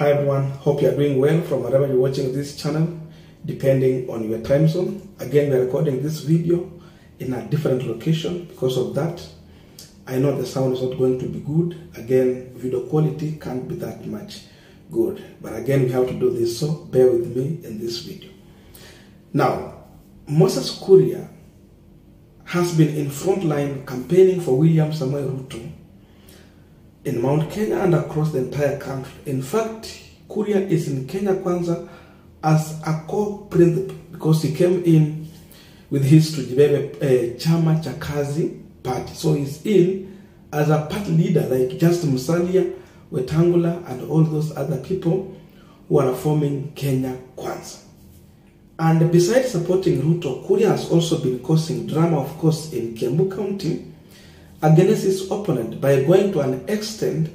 Hi everyone, hope you are doing well from wherever you're watching this channel, depending on your time zone. Again, we are recording this video in a different location. Because of that, I know the sound is not going to be good. Again, video quality can't be that much good. But again, we have to do this, so bear with me in this video. Now, Moses Kuria has been in front line campaigning for William Samoei Ruto in Mount Kenya and across the entire country. In fact, Kuria is in Kenya Kwanza as a co-principal because he came in with his Tujibebe Chama cha Kazi party. So he's in as a party leader like Justin Musalia, Wetangula, and all those other people who are forming Kenya Kwanza. And besides supporting Ruto, Kuria has also been causing drama, of course, in Kiambu County against his opponent by going to an extent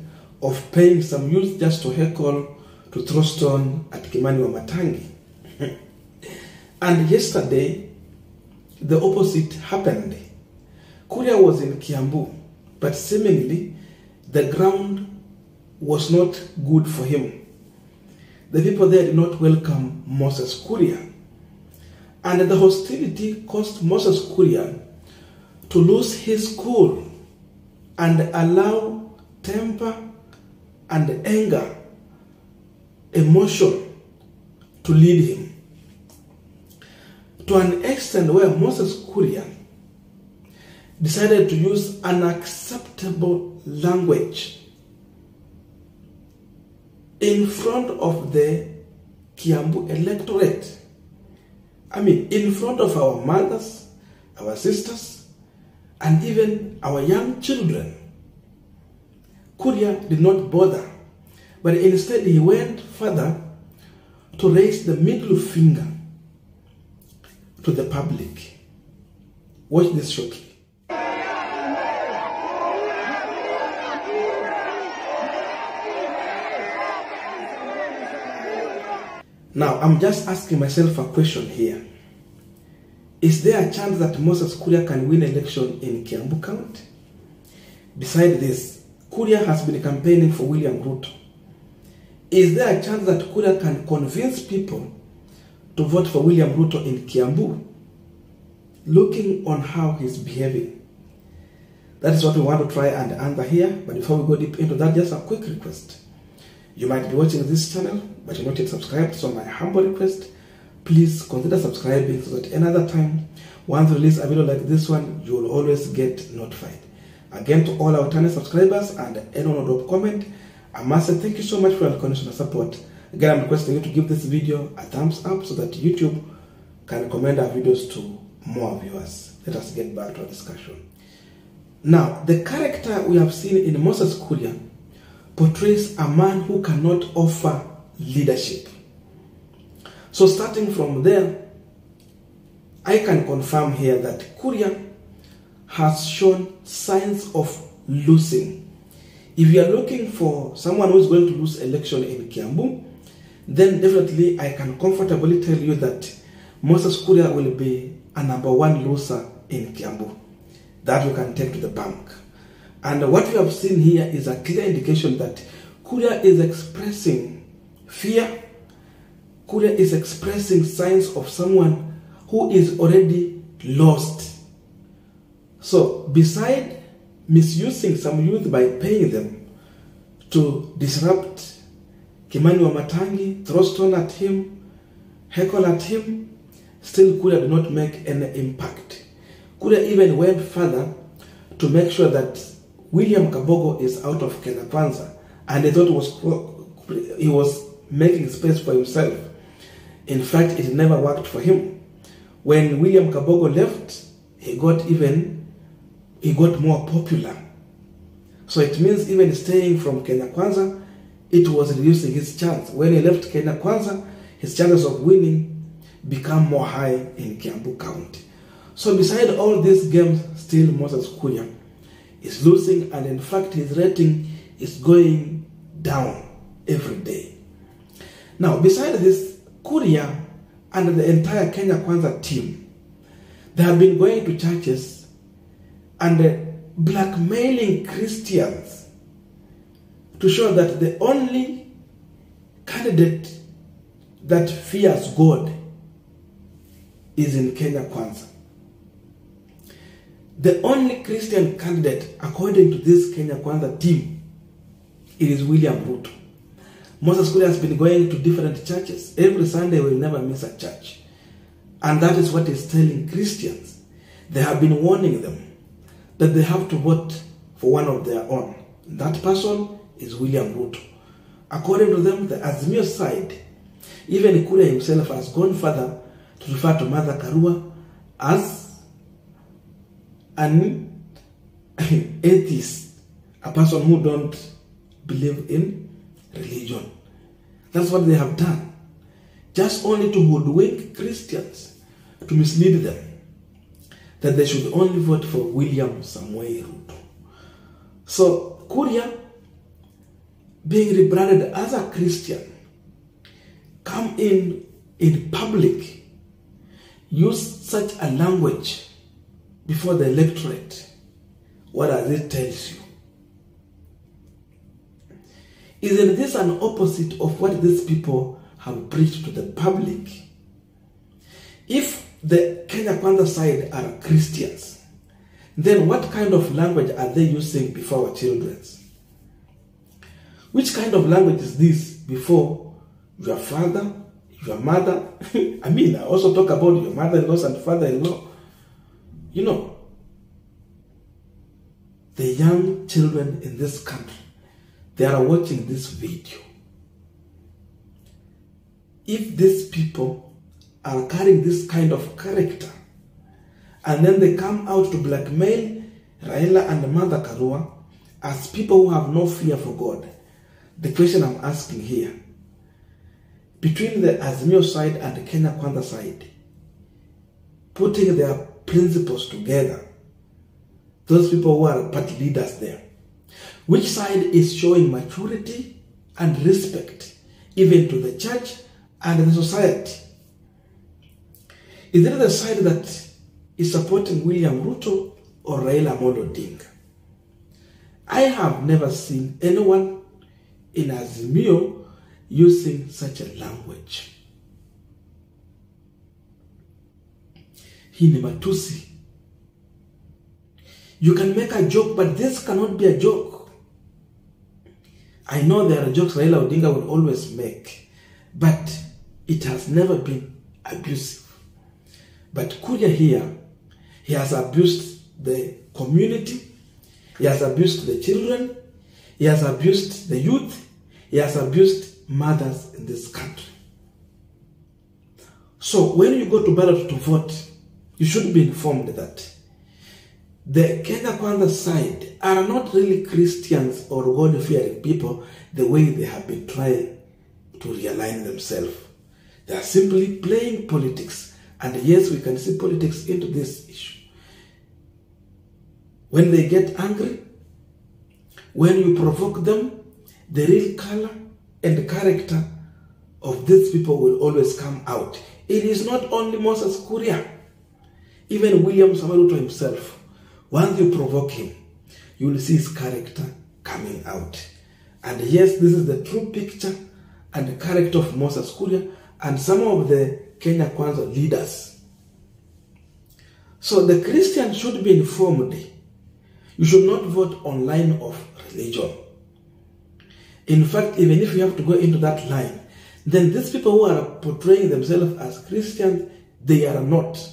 of paying some youth just to heckle, to throw stone at Kimani Wamatangi. And yesterday, the opposite happened. Kuria was in Kiambu, but seemingly the ground was not good for him. The people there did not welcome Moses Kuria. And the hostility caused Moses Kuria to lose his cool and allow temper and anger, emotion to lead him. To an extent where Moses Kuria decided to use unacceptable language in front of the Kiambu electorate. I mean, in front of our mothers, our sisters, and even our young children. Kuria did not bother, but instead he went further to raise the middle finger to the public. Watch this shortly. Now, I'm just asking myself a question here. Is there a chance that Moses Kuria can win election in Kiambu County? Besides this, Kuria has been campaigning for William Ruto. Is there a chance that Kuria can convince people to vote for William Ruto in Kiambu? Looking on how he's behaving. That is what we want to try and answer here. But before we go deep into that, just a quick request. You might be watching this channel, but you're not yet subscribed, so my humble request, please consider subscribing so that another time, once we release a video like this one, you will always get notified. Again, to all our returning subscribers and anyone who drop comment, I must say thank you so much for your unconditional support. Again, I'm requesting you to give this video a thumbs up so that YouTube can recommend our videos to more viewers. Let us get back to our discussion. Now, the character we have seen in Moses Kuria portrays a man who cannot offer leadership. So starting from there, I can confirm here that Kuria has shown signs of losing. If you are looking for someone who is going to lose election in Kiambu, then definitely I can comfortably tell you that Moses Kuria will be a #1 loser in Kiambu. That we can take to the bank. And what we have seen here is a clear indication that Kuria is expressing fear. Kuria is expressing signs of someone who is already lost. So, beside misusing some youth by paying them to disrupt Kimani Wamatangi, throw stone at him, heckle at him, still Kuria did not make any impact. Kuria even went further to make sure that William Kabogo is out of Kenya Kwanza, and they thought he was making space for himself. In fact, it never worked for him. When William Kabogo left, he got more popular. So it means even staying from Kenya Kwanza, it was reducing his chance. When he left Kenya Kwanza, his chances of winning become more high in Kiambu County. So beside all these games, still Moses Kuria is losing, and in fact his rating is going down every day. Now, beside this, Kuria and the entire Kenya Kwanza team, they have been going to churches and blackmailing Christians to show that the only candidate that fears God is in Kenya Kwanza. The only Christian candidate, according to this Kenya Kwanza team, it is William Ruto. Moses Kuria has been going to different churches. Every Sunday will never miss a church. And that is what he's telling Christians. They have been warning them that they have to vote for one of their own. That person is William Ruto. According to them, the Azimio side, even Kuria himself has gone further to refer to Mother Karua as an atheist, a person who don't believe in religion. That's what they have done. Just only to hoodwink Christians, to mislead them that they should only vote for William Samoei Ruto. So Kuria, being rebranded as a Christian, come in public, use such a language before the electorate. What does it tell you? Isn't this an opposite of what these people have preached to the public? If the Kenya Kwanza side are Christians, then what kind of language are they using before our children? Which kind of language is this before your father, your mother? I mean, I also talk about your mother-in-laws and father-in-law. You know, the young children in this country, they are watching this video. If these people are carrying this kind of character, and then they come out to blackmail Raila and Mother Karua as people who have no fear for God, the question I'm asking here, between the Azimio side and the Kenya Kwanza side, putting their principles together, those people who are party leaders there, which side is showing maturity and respect even to the church and the society? Is it the side that is supporting William Ruto or railaodinga? I have never seen anyone in Azimio using such a language. Hii ni matusi. You can make a joke, but this cannot be a joke. I know there are jokes Railaodinga will always make, but it has never been abusive. But Kuria here, he has abused the community, he has abused the children, he has abused the youth, he has abused mothers in this country. So when you go to ballot to vote, you should be informed that the Kenya Kwanza side are not really Christians or God-fearing people the way they have been trying to realign themselves. They are simply playing politics. And yes, we can see politics into this issue. When they get angry, when you provoke them, the real color and the character of these people will always come out. It is not only Moses Kuria, even William Samoei Ruto himself. Once you provoke him, you will see his character coming out. And yes, this is the true picture and the character of Moses Kuria and some of the Kenya Kwanza leaders. So the Christian should be informed. You should not vote on line of religion. In fact, even if you have to go into that line, then these people who are portraying themselves as Christians, they are not.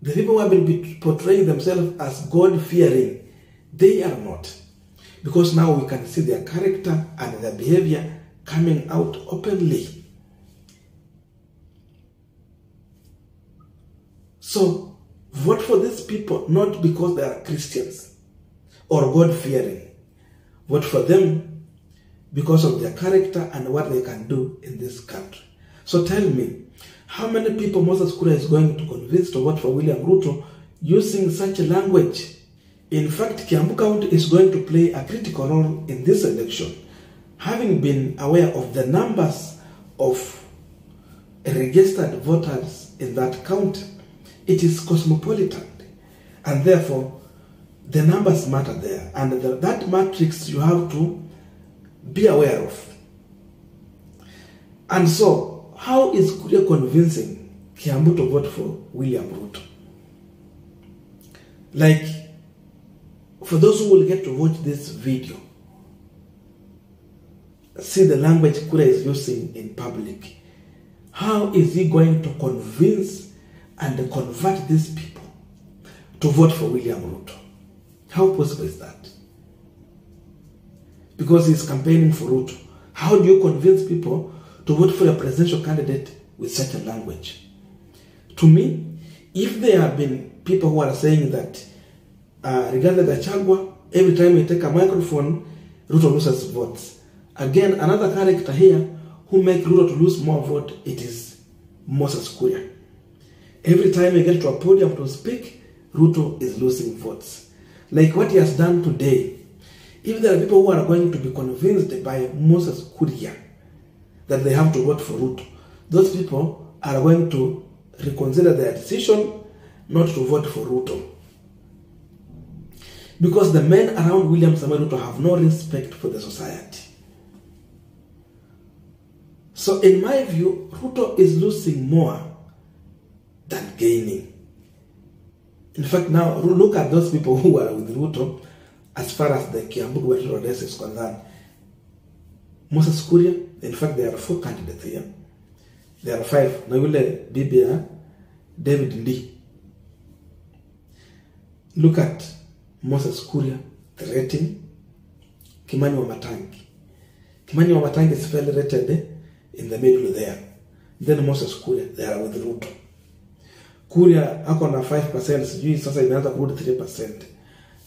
The people who have been portraying themselves as God-fearing, they are not. Because now we can see their character and their behavior coming out openly. So, vote for these people not because they are Christians or God-fearing. Vote for them because of their character and what they can do in this country. So tell me, how many people Moses Kuria is going to convince to vote for William Ruto using such a language? In fact, Kiambu County is going to play a critical role in this election, having been aware of the numbers of registered voters in that county. It is cosmopolitan, and therefore the numbers matter there. And that matrix you have to be aware of. And so, how is Kuria convincing Kiambu to vote for William Ruto? Like, for those who will get to watch this video, see the language Kuria is using in public. How is he going to convince and convert these people to vote for William Ruto? How possible is that? Because he's campaigning for Ruto. How do you convince people to vote for a presidential candidate with such a language? To me, if there have been people who are saying that regarding Gachagua, every time you take a microphone, Ruto loses votes. Again, another character here who make Ruto to lose more vote, it is Moses Kuria. Every time you get to a podium to speak, Ruto is losing votes. Like what he has done today. If there are people who are going to be convinced by Moses Kuria that they have to vote for Ruto, those people are going to reconsider their decision not to vote for Ruto. Because the men around William Samoei Ruto have no respect for the society. So in my view, Ruto is losing more than gaining. In fact, now look at those people who are with Ruto as far as the Kiambu gubernatorial race is concerned. Moses Kuria, in fact, there are 4 candidates here. There are 5. Nawile Bibia, David Ndi. Look at Moses Kuria, the rating. Kimani Wamatangi. Kimani Wamatangi is fairly rated in the middle there. Then Moses Kuria, they are with Ruto. Kuria ako na 5%, sijui sasa imeanza kurudi 3%.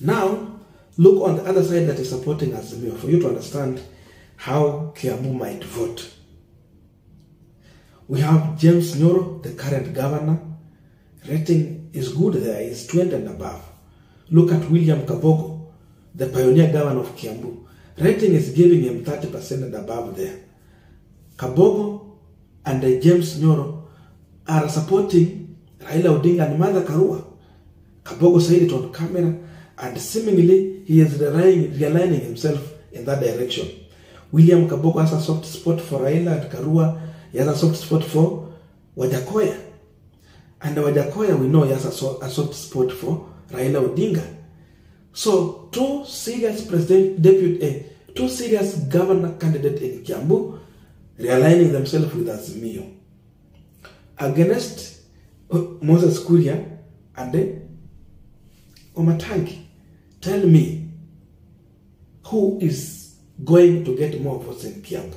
Now, look on the other side that is supporting Azimio for you to understand how Kiambu might vote. We have James Nyoro, the current governor. Rating is good there, is 20 and above. Look at William Kabogo, the pioneer governor of Kiambu. Rating is giving him 30% and above there. Kabogo and James Nyoro are supporting Railaodinga and Mother Karua. Kabogo said it on camera, and seemingly he is realigning himself in that direction. William Kabogo has a soft spot for Raila and Karua. He has a soft spot for Wajakoya. And Wajakoya, we know he has a soft spot for Railaodinga. So, 2 serious two serious governor candidates in Kiambu realigning themselves with Azimio against Moses Kuria and Wamatangi. Tell me, who is going to get more votes in Kiambu?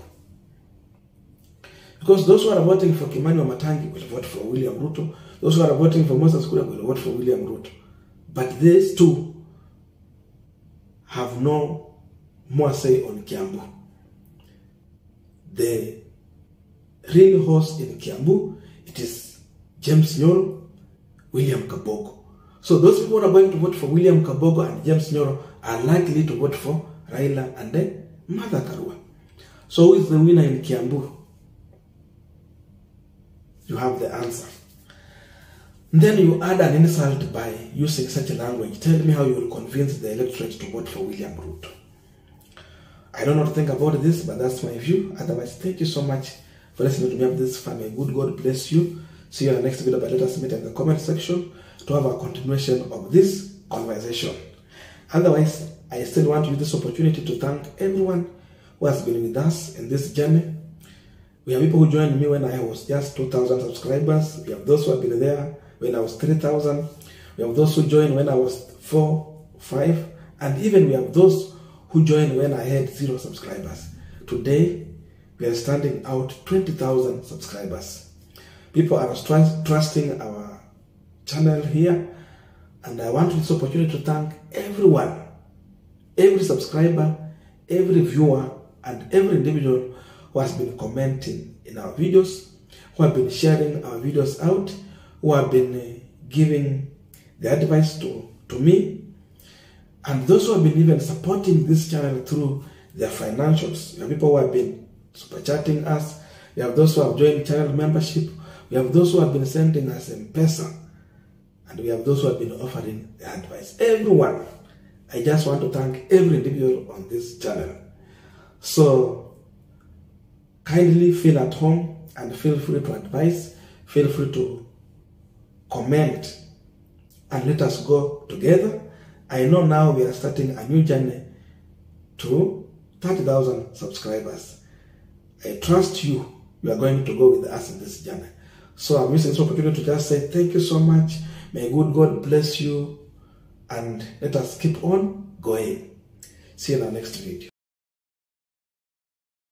Because those who are voting for Kimani Wamatangi will vote for William Ruto. Those who are voting for Moses Kuria will vote for William Ruto. But these two have no more say on Kiambu. The real horse in Kiambu, it is James Nyoro, William Kabogo. So those people who are going to vote for William Kabogo and James Nyoro are likely to vote for Raila and then Mother Karua. So who is the winner in Kiambu? You have the answer. Then you add an insult by using such a language. Tell me how you will convince the electorate to vote for William Ruto. I don't know what to think about this, but that's my view. Otherwise, thank you so much for listening to me of this family. Good God bless you. See you in the next video, but let us meet in the comment section to have a continuation of this conversation. Otherwise, I still want to use this opportunity to thank everyone who has been with us in this journey. We have people who joined me when I was just 2,000 subscribers. We have those who have been there when I was 3,000. We have those who joined when I was 4, 5. And even we have those who joined when I had 0 subscribers. Today, we are standing out 20,000 subscribers. People are trusting our channel here. And I want this opportunity to thank everyone, every subscriber, every viewer, and every individual who has been commenting in our videos, who have been sharing our videos out, who have been giving the advice to me, and those who have been even supporting this channel through their financials. We have people who have been super chatting us. We have those who have joined channel membership. We have those who have been sending us M-Pesa. And we have those who have been offering the advice. Everyone. I just want to thank every individual on this channel. So kindly feel at home and feel free to advise, feel free to comment, and let us go together. I know now we are starting a new journey to 30,000 subscribers. I trust you are going to go with us in this journey. So I'm using this opportunity to just say thank you so much. May good God bless you, and let us keep on going. See you in our next video.